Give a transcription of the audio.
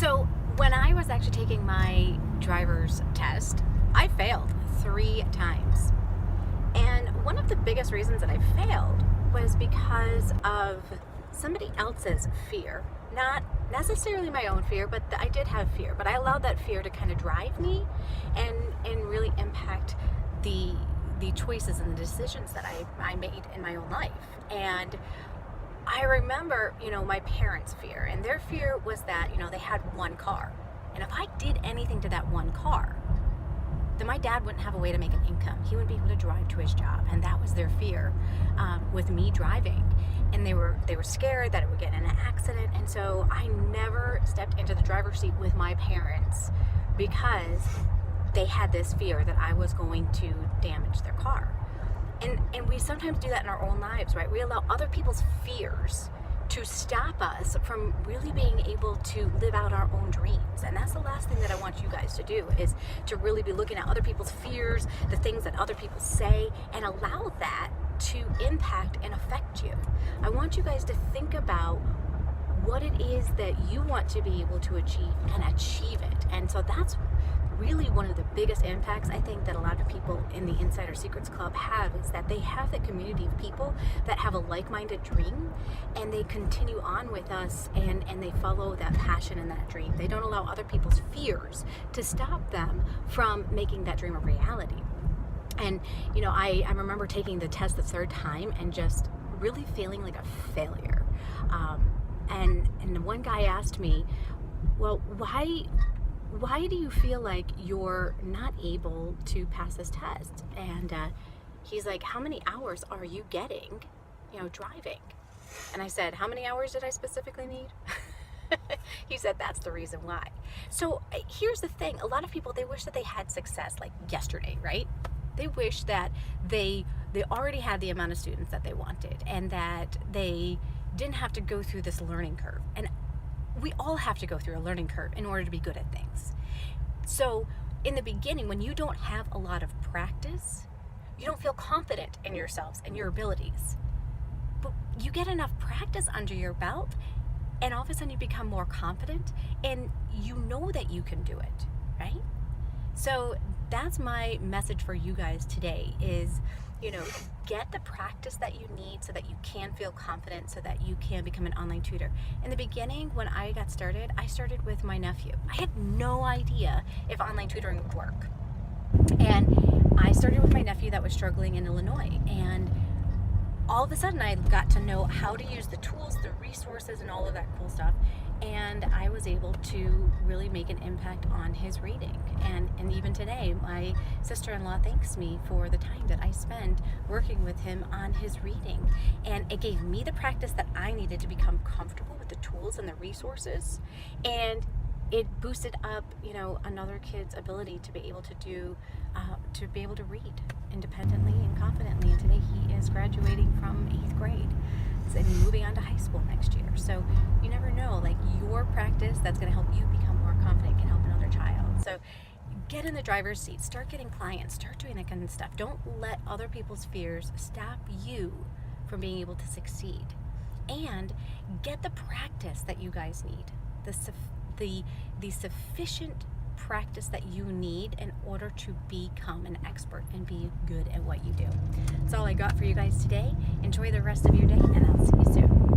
So when I was actually taking my driver's test, I failed 3 times. And one of the biggest reasons that I failed was because of somebody else's fear. Not necessarily my own fear, but I did have fear. But I allowed that fear to kind of drive me and really impact the choices and the decisions that I made in my own life. And I remember, my parents' fear, and their fear was that, they had one car. And if I did anything to that one car, then my dad wouldn't have a way to make an income. He wouldn't be able to drive to his job. And that was their fear with me driving. And they were scared that it would get in an accident. And so I never stepped into the driver's seat with my parents because they had this fear that I was going to damage their car. And we sometimes do that in our own lives, right? We allow other people's fears to stop us from really being able to live out our own dreams. And that's the last thing that I want you guys to do, is to really be looking at other people's fears, the things that other people say, and allow that to impact and affect you. I want you guys to think about what it is that you want to be able to achieve and achieve it. And so that's really one of the biggest impacts I think that a lot of people in the Insider Secrets Club have, is that they have that community of people that have a like-minded dream, and they continue on with us and they follow that passion and that dream. They don't allow other people's fears to stop them from making that dream a reality. And I remember taking the test the 3rd time and just really feeling like a failure. And one guy asked me, well, why do you feel like you're not able to pass this test? And he's like, how many hours are you getting, driving? And I said, how many hours did I specifically need? He said, that's the reason why. So here's the thing. A lot of people, they wish that they had success like yesterday, right? They wish that they already had the amount of students that they wanted, and that they didn't have to go through this learning curve. And we all have to go through a learning curve in order to be good at things. So in the beginning, when you don't have a lot of practice, you don't feel confident in yourselves and your abilities. But you get enough practice under your belt, and all of a sudden you become more confident, and you know that you can do it, right? So that's my message for you guys today is, get the practice that you need so that you can feel confident, so that you can become an online tutor. In the beginning, when I got started, I started with my nephew. I had no idea if online tutoring would work. And I started with my nephew that was struggling in Illinois. And all of a sudden, I got to know how to use the tools, the resources, and all of that cool stuff. And I was able to really make an impact on his reading. And even today, my sister-in-law thanks me for the time that I spent working with him on his reading. And it gave me the practice that I needed to become comfortable with the tools and the resources. And it boosted up, another kid's ability to be able to read independently and confidently. And today he is graduating from 8th grade and moving on to high school next year. So you never know, like, your practice that's going to help you become more confident can help another child. So get in the driver's seat, start getting clients, start doing that kind of stuff. Don't let other people's fears stop you from being able to succeed. And get the practice that you guys need, the sufficient practice that you need in order to become an expert and be good at what you do. That's all I got for you guys today. Enjoy the rest of your day, and I'll see you soon.